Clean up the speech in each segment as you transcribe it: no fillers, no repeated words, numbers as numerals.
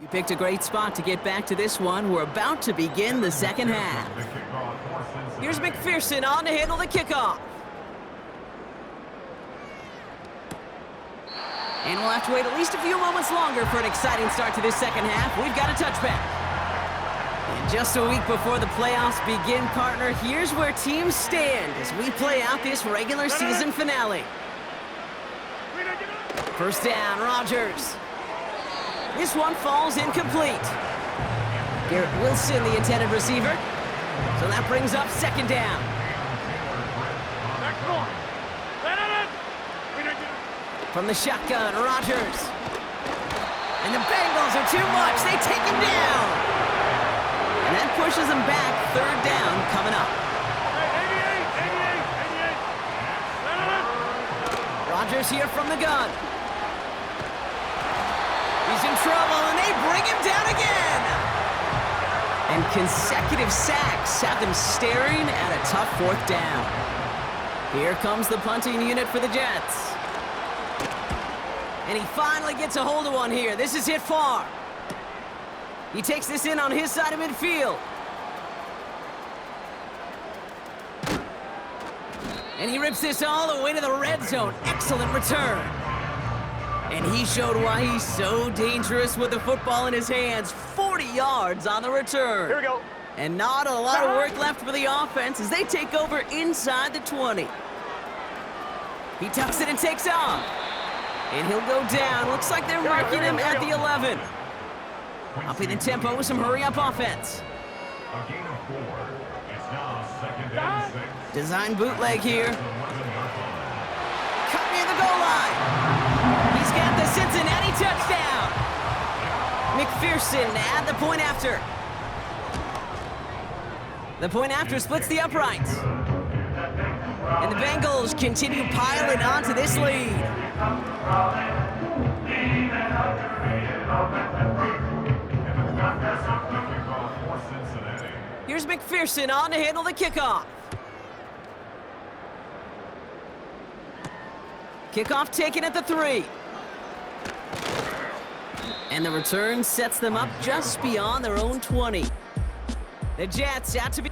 You picked a great spot to get back to this one. We're about to begin the second half. Here's McPherson on to handle the kickoff. And we'll have to wait at least a few moments longer for an exciting start to this second half. We've got a touchback. And just a week before the playoffs begin, partner, here's where teams stand as we play out this regular season finale. First down, Rodgers. This one falls incomplete. Garrett Wilson, the intended receiver. So that brings up second down. From the shotgun, Rodgers. And the Bengals are too much. They take him down. And that pushes him back. Third down coming up. Rodgers here from the gun. He's in trouble, and they bring him down again. And consecutive sacks have them staring at a tough fourth down. Here comes the punting unit for the Jets. And he finally gets a hold of one here. This is hit far. He takes this in on his side of midfield. And he rips this all the way to the red zone. Excellent return. And he showed why he's so dangerous with the football in his hands. 40 yards on the return. Here we go. And not a lot of work left for the offense as they take over inside the 20. He tucks it and takes off. And he'll go down. Looks like they're marking him at the 11. Upping the tempo with some hurry-up offense. A gain of 4. It's now second and 6. Design bootleg here. Cut near the goal line. He's got the Cincinnati touchdown. McPherson at the point after. The point after splits the uprights. And the Bengals continue piling onto this lead. Here's McPherson on to handle the kickoff. Kickoff taken at the 3. And the return sets them up just beyond their own 20. The Jets out to be...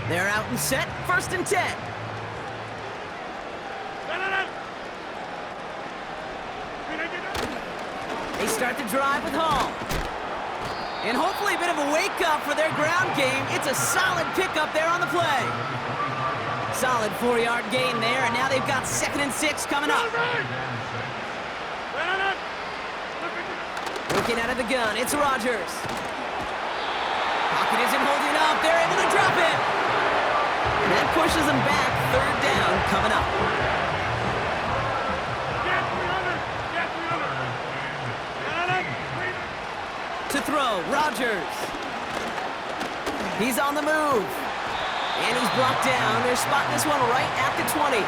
They're out and set, first and 10. They start the drive with Hall. And hopefully a bit of a wake-up for their ground game. It's a solid pickup there on the play. Solid 4-yard gain there, and now they've got second and 6 coming up. Looking out of the gun, it's Rodgers. Pocket isn't holding up. They're able to drop it. And that pushes them back. Third down coming up. To throw, Rodgers. He's on the move. And he's blocked down. They're spotting this one right at the 20.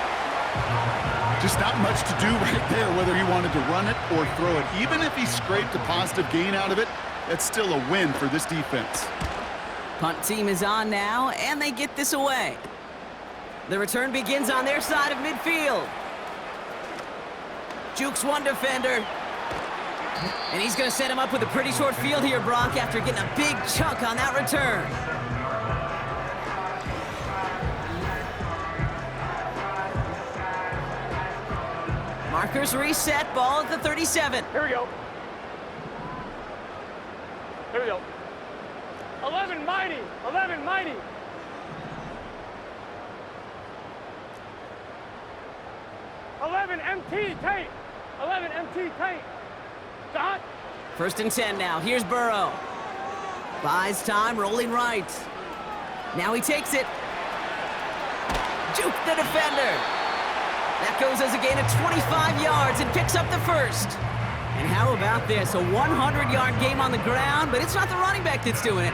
Just not much to do right there, whether he wanted to run it or throw it. Even if he scraped a positive gain out of it, that's still a win for this defense. Punt team is on now, and they get this away. The return begins on their side of midfield. Jukes one defender. And he's going to set him up with a pretty short field here, Brock, after getting a big chunk on that return. Markers reset, ball at the 37. Here we go. Here we go. 11 mighty. 11 mighty. 11 MT tape. 11 MT tape. Dot. First and 10 now. Here's Burrow. Buys time, rolling right. Now he takes it. Juke the defender. That goes as a gain of 25 yards and picks up the first. And how about this? A 100-yard game on the ground, but it's not the running back that's doing it.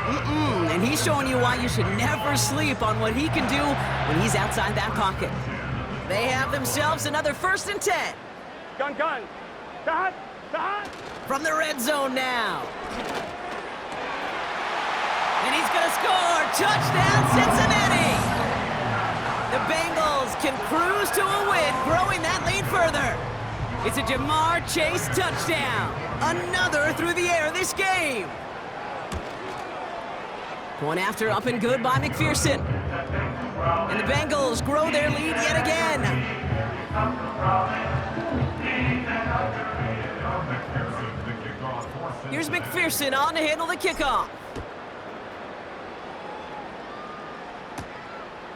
And he's showing you why you should never sleep on what he can do when he's outside that pocket. They have themselves another first and 10. Gun. Dot. From the red zone now. And he's going to score. Touchdown, Cincinnati. The Bengals can cruise to a win, growing that lead further. It's a Jamar Chase touchdown. Another through the air this game. Point after up and good by McPherson. And the Bengals grow their lead yet again. Here's McPherson on to handle the kickoff.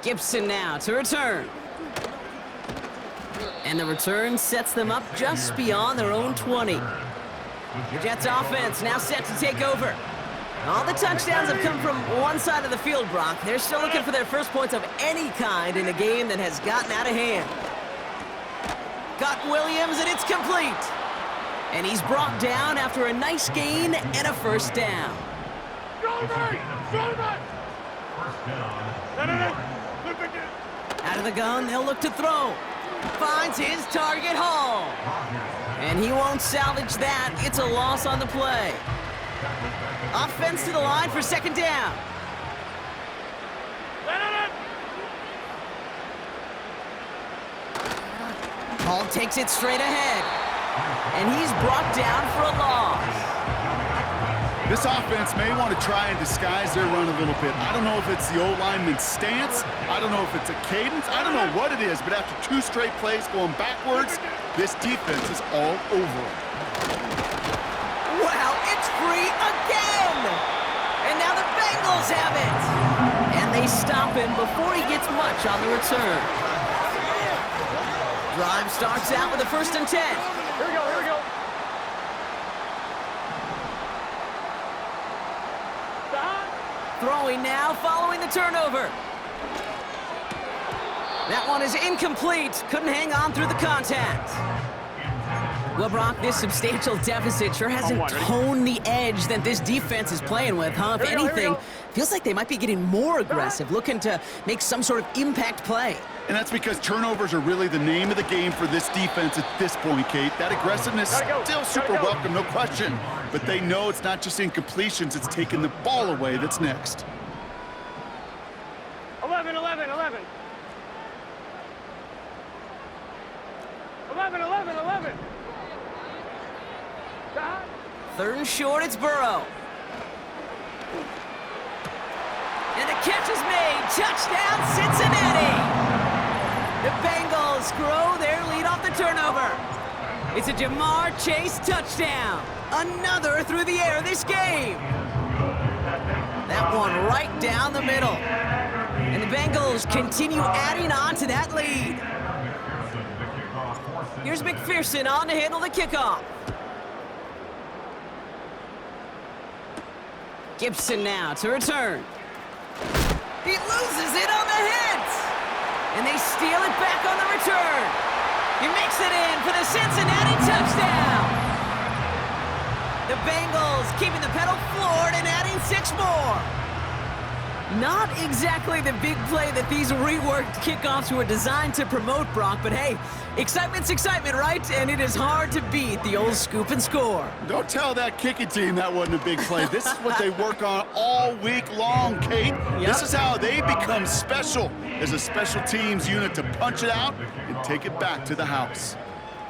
Gibson now to return. And the return sets them up just beyond their own 20. The Jets offense now set to take over. All the touchdowns have come from one side of the field, Brock. They're still looking for their first points of any kind in a game that has gotten out of hand. Got Williams, and it's complete. And he's brought down after a nice gain and a first down. Out of the gun, they'll look to throw. Finds his target, Hall. And he won't salvage that. It's a loss on the play. Offense to the line for second down. Hall takes it straight ahead. And he's brought down for a loss. This offense may want to try and disguise their run a little bit. I don't know if it's the O-lineman's stance. I don't know if it's a cadence. I don't know what it is, but after 2 straight plays going backwards, this defense is all over it. Wow, it's free again! And now the Bengals have it! And they stop him before he gets much on the return. Drive starts out with a 1st and 10. Here we go, here we go. Throwing now, following the turnover. That one is incomplete. Couldn't hang on through the contact. Well, Brock, this substantial deficit sure hasn't toned the edge that this defense is playing with, huh? If anything, feels like they might be getting more aggressive, looking to make some sort of impact play. And that's because turnovers are really the name of the game for this defense at this point, Kate. That aggressiveness is still super welcome, no question. But they know it's not just incompletions, it's taking the ball away that's next. 11, 11, 11. 11, 11, 11. 3rd and short, it's Burrow. And the catch is made. Touchdown, Cincinnati! The Bengals grow their lead off the turnover. It's a Jamar Chase touchdown. Another through the air this game. That one right down the middle. And the Bengals continue adding on to that lead. Here's McPherson on to handle the kickoff. Gibson now to return. He loses it on the hit. And they steal it back on the return. He makes it in for the Cincinnati touchdown. The Bengals keeping the pedal floored and adding 6 more. Not exactly the big play that these reworked kickoffs were designed to promote, Brock, but hey, excitement's excitement, right? And it is hard to beat the old scoop and score. Don't tell that kicking team that wasn't a big play. This is what they work on all week long, Kate. Yep. This is how they become special as a special teams unit to punch it out and take it back to the house.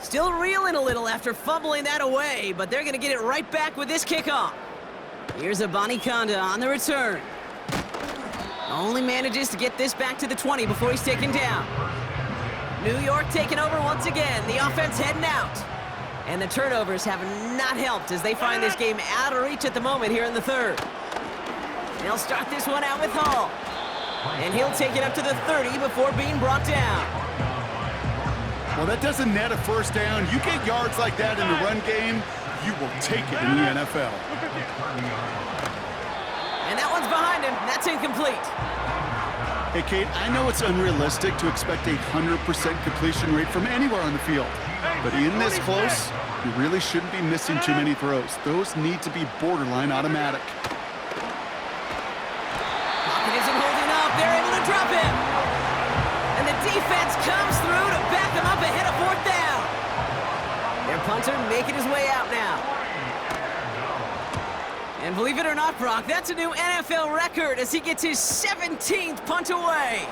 Still reeling a little after fumbling that away, but they're going to get it right back with this kickoff. Here's a Conda on the return. Only manages to get this back to the 20 before he's taken down. New York taking over once again. The offense heading out. And the turnovers have not helped as they find this game out of reach at the moment here in the 3rd. They'll start this one out with Hall. And he'll take it up to the 30 before being brought down. Well, that doesn't net a 1st down. You get yards like that in the run game, you will take it in the NFL. And that one's behind him. That's incomplete. Hey, Kate, I know it's unrealistic to expect a 100% completion rate from anywhere on the field. But in this close, you really shouldn't be missing too many throws. Those need to be borderline automatic. Pocket isn't holding up. They're able to drop him. And the defense comes through to back them up ahead of 4th down. Their punter making his way out now. And believe it or not, Brock, that's a new NFL record as he gets his 17th punt away.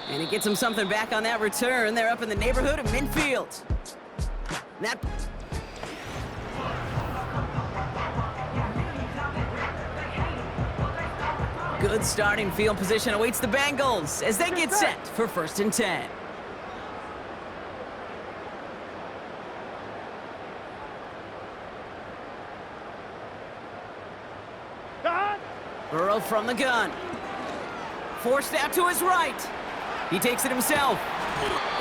And he gets him something back on that return. They're up in the neighborhood of midfield. That... Good starting field position awaits the Bengals as they get set for 1st and 10. Burrow from the gun. Forced out to his right. He takes it himself.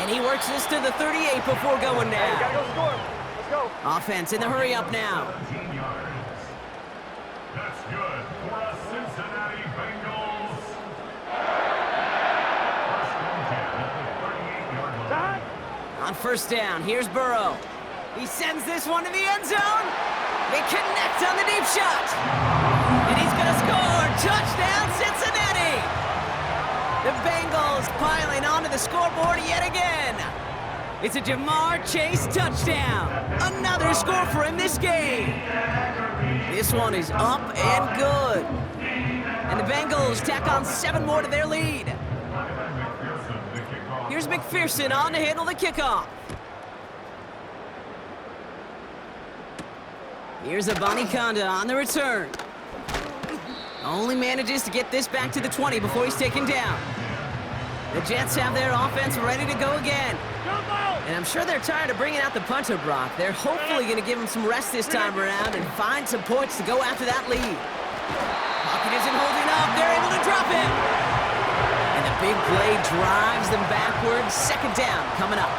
And he works this to the 38 before going down. Hey, gotta go score. Let's go. Offense in the hurry up now. 17 yards. That's good for a Cincinnati Bengals. First and 10 at the 38-yard line. On 1st down, here's Burrow. He sends this one to the end zone. They connect on the deep shot. And he's going to score. Touchdown, Cincinnati. The Bengals piling onto the scoreboard yet again. It's a Jamar Chase touchdown. Another score for him this game. This one is up and good. And the Bengals tack on 7 more to their lead. Here's McPherson on to handle the kickoff. Here's Abanikanda on the return. Only manages to get this back to the 20 before he's taken down. The Jets have their offense ready to go again. And I'm sure they're tired of bringing out the punter, Brock. They're hopefully going to give him some rest this time around and find some points to go after that lead. Pocket isn't holding up. They're able to drop it. And the big play drives them backwards. 2nd down coming up.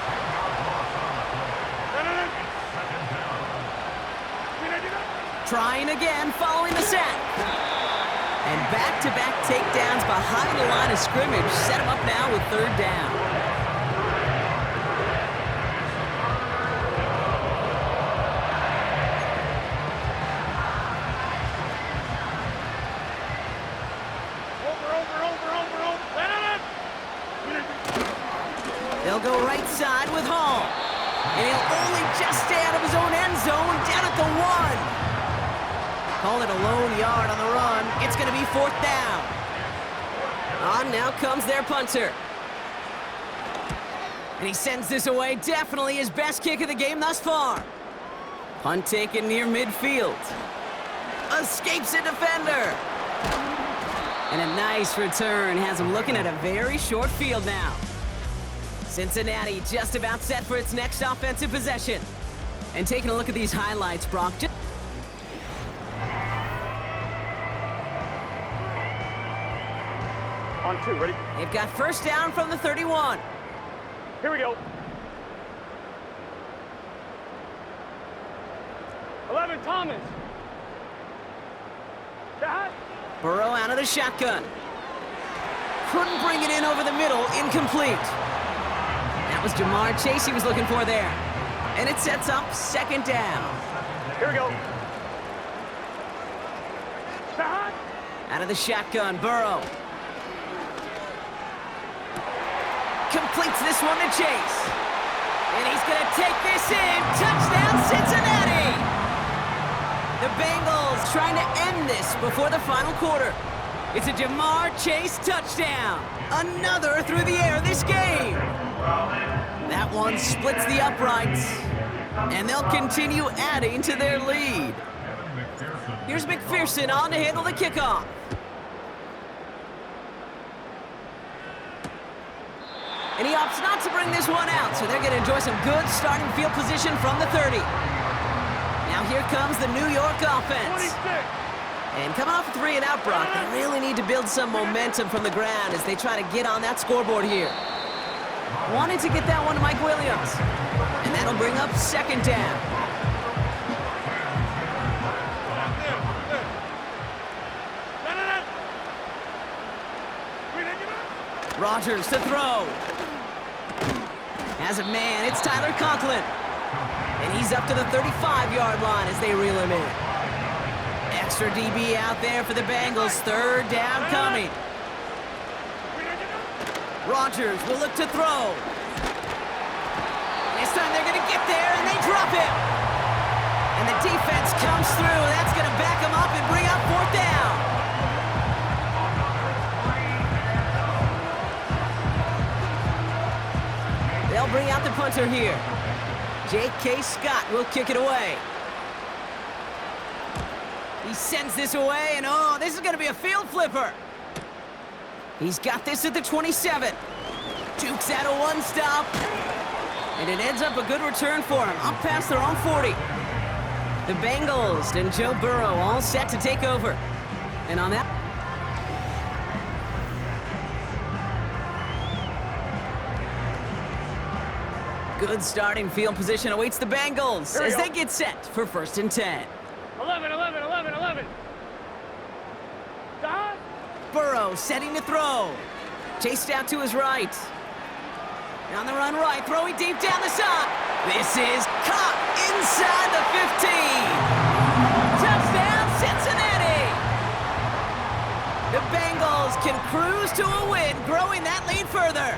Trying again following the sack. And back-to-back takedowns behind the line of scrimmage set him up now with 3rd down. They'll go right side with Hall. And he'll only just stay out of his own end zone down at the 1. Call it a lone yard on the run. It's going to be 4th down. On now comes their punter. And he sends this away. Definitely his best kick of the game thus far. Punt taken near midfield. Escapes a defender. And a nice return has him looking at a very short field now. Cincinnati just about set for its next offensive possession. And taking a look at these highlights, Brock. On 2, ready? They've got 1st down from the 31. Here we go. 11, Thomas. That. Burrow out of the shotgun. Couldn't bring it in over the middle. Incomplete. That was Jamar Chase he was looking for there. And it sets up 2nd down. Here we go. That. Out of the shotgun, Burrow. Completes this one to Chase. And he's going to take this in. Touchdown, Cincinnati! The Bengals trying to end this before the final quarter. It's a Jamar Chase touchdown. Another through the air this game. That one splits the uprights. And they'll continue adding to their lead. Here's McPherson on to handle the kickoff. And he opts not to bring this one out, so they're going to enjoy some good starting field position from the 30. Now here comes the New York offense. 26. And coming off a 3-and-out, Brock, they really need to build some momentum from the ground as they try to get on that scoreboard here. Wanted to get that one to Mike Williams. And that'll bring up 2nd down. Rodgers to throw. Has a man, it's Tyler Conklin. And he's up to the 35-yard line as they reel him in. Extra DB out there for the Bengals. 3rd down coming. Rodgers will look to throw. This time they're going to get there, and they drop it. And the defense comes through. That's going to back them up and bring up 4th down. counter here. J.K. Scott will kick it away. He sends this away, and oh, this is going to be a field flipper. He's got this at the 27. Jukes out a one-stop. And it ends up a good return for him, up past their own 40. The Bengals and Joe Burrow all set to take over. And on that... Good starting field position awaits the Bengals as they get set for 1st and 10. 11, 11, 11, 11. Dot. Burrow setting to throw. Chased out to his right. On the run right, throwing deep down the side. This is caught inside the 15. Touchdown, Cincinnati. The Bengals can cruise to a win, growing that lead further.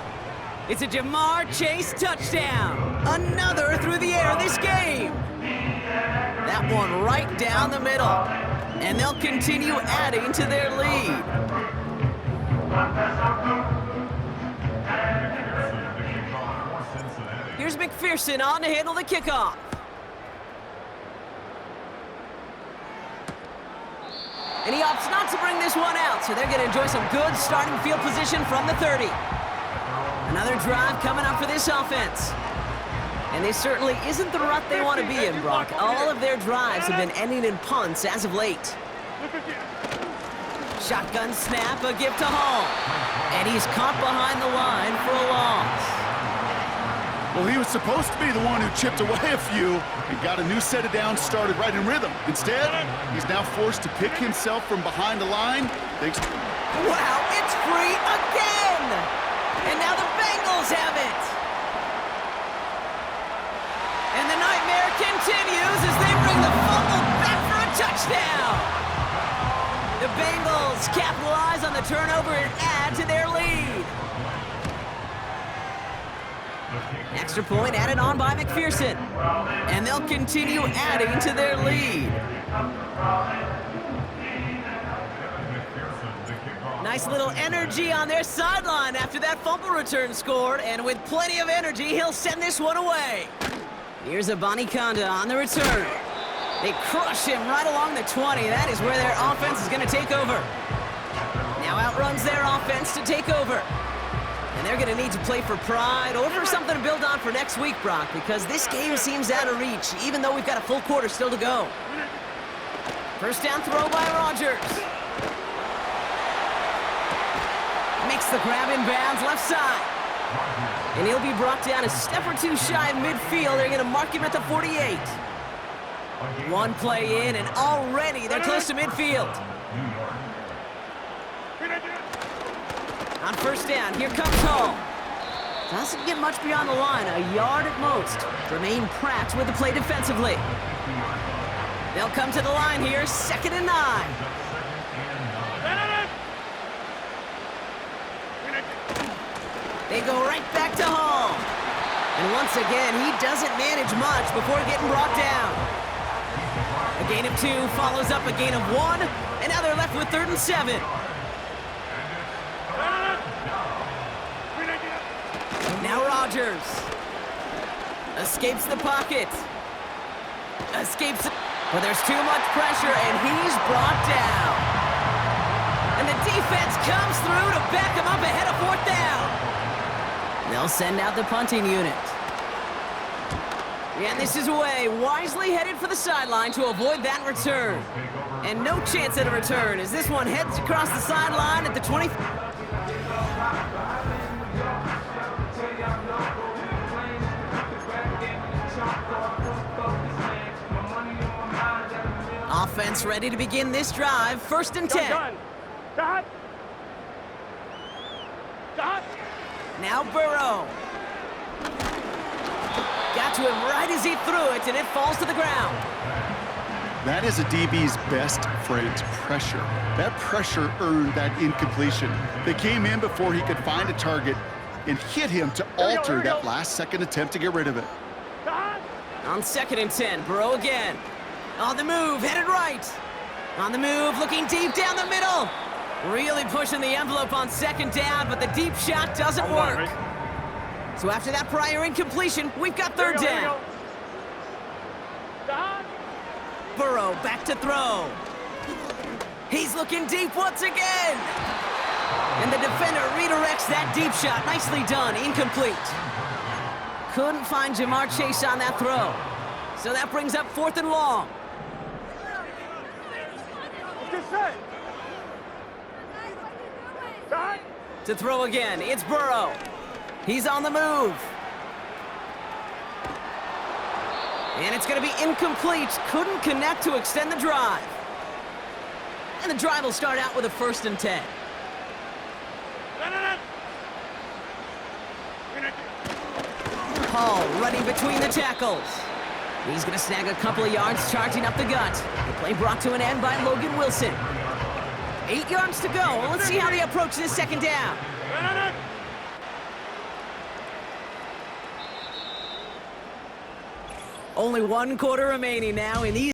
It's a Jamar Chase touchdown. Another through the air this game. That one right down the middle. And they'll continue adding to their lead. Here's McPherson on to handle the kickoff. And he opts not to bring this one out, so they're going to enjoy some good starting field position from the 30. Another drive coming up for this offense. And this certainly isn't the rut they want to be in, Brock. All of their drives have been ending in punts as of late. Shotgun snap, a gift to Hall. And he's caught behind the line for a loss. Well, he was supposed to be the one who chipped away a few and got a new set of downs started right in rhythm. Instead, he's now forced to pick himself from behind the line. Wow, it's free again! And now the Bengals have it! And the nightmare continues as they bring the fumble back for a touchdown! The Bengals capitalize on the turnover and add to their lead. Extra point added on by McPherson. And they'll continue adding to their lead. Nice little energy on their sideline after that fumble return scored. And with plenty of energy, he'll send this one away. Here's a Conda on the return. They crush him right along the 20. That is where their offense is going to take over. Now outruns their offense to take over. And they're going to need to play for pride or for something to build on for next week, Brock, because this game seems out of reach, even though we've got a full quarter still to go. First down throw by Rodgers. Makes the grab in bounds left side. And he'll be brought down a step or two shy of midfield. They're going to mark him at the 48. One play in, and already they're close to midfield. On first down, here comes Hall. Doesn't get much beyond the line, a yard at most. Jermaine Pratt with the play defensively. They'll come to the line here, 2nd and 9. They go right back to Hall. And once again, he doesn't manage much before getting brought down. A gain of 2 follows up a gain of 1, and now they're left with 3rd and 7. Now Rodgers escapes the pocket. But there's too much pressure, and he's brought down. And the defense comes through to back him up ahead of 4th down. They'll send out the punting unit. And this is away, wisely headed for the sideline to avoid that return. And no chance at a return as this one heads across the sideline at the 20. Offense ready to begin this drive. 1st and 10. Dot. Now Burrow. Got to him right as he threw it, and it falls to the ground. That is a DB's best friend, pressure. That pressure earned that incompletion. They came in before he could find a target and hit him to alter that last-second attempt to get rid of it. On 2nd and 10, Burrow again. On the move, headed right. On the move, looking deep down the middle. Really pushing the envelope on 2nd down, but the deep shot doesn't work. So after that prior incompletion, we've got third Here we down. go. Don. Burrow back to throw. He's looking deep once again. And the defender redirects that deep shot. Nicely done. Incomplete. Couldn't find Jamar Chase on that throw. So that brings up 4th and long. What's this say? Don. To throw again, it's Burrow. He's on the move. And it's going to be incomplete. Couldn't connect to extend the drive. And the drive will start out with a 1st and 10. Hall running between the tackles. He's going to snag a couple of yards, charging up the gut. The play brought to an end by Logan Wilson. 8 yards to go. Let's see how they approach this 2nd down. Only 1 quarter remaining now in these.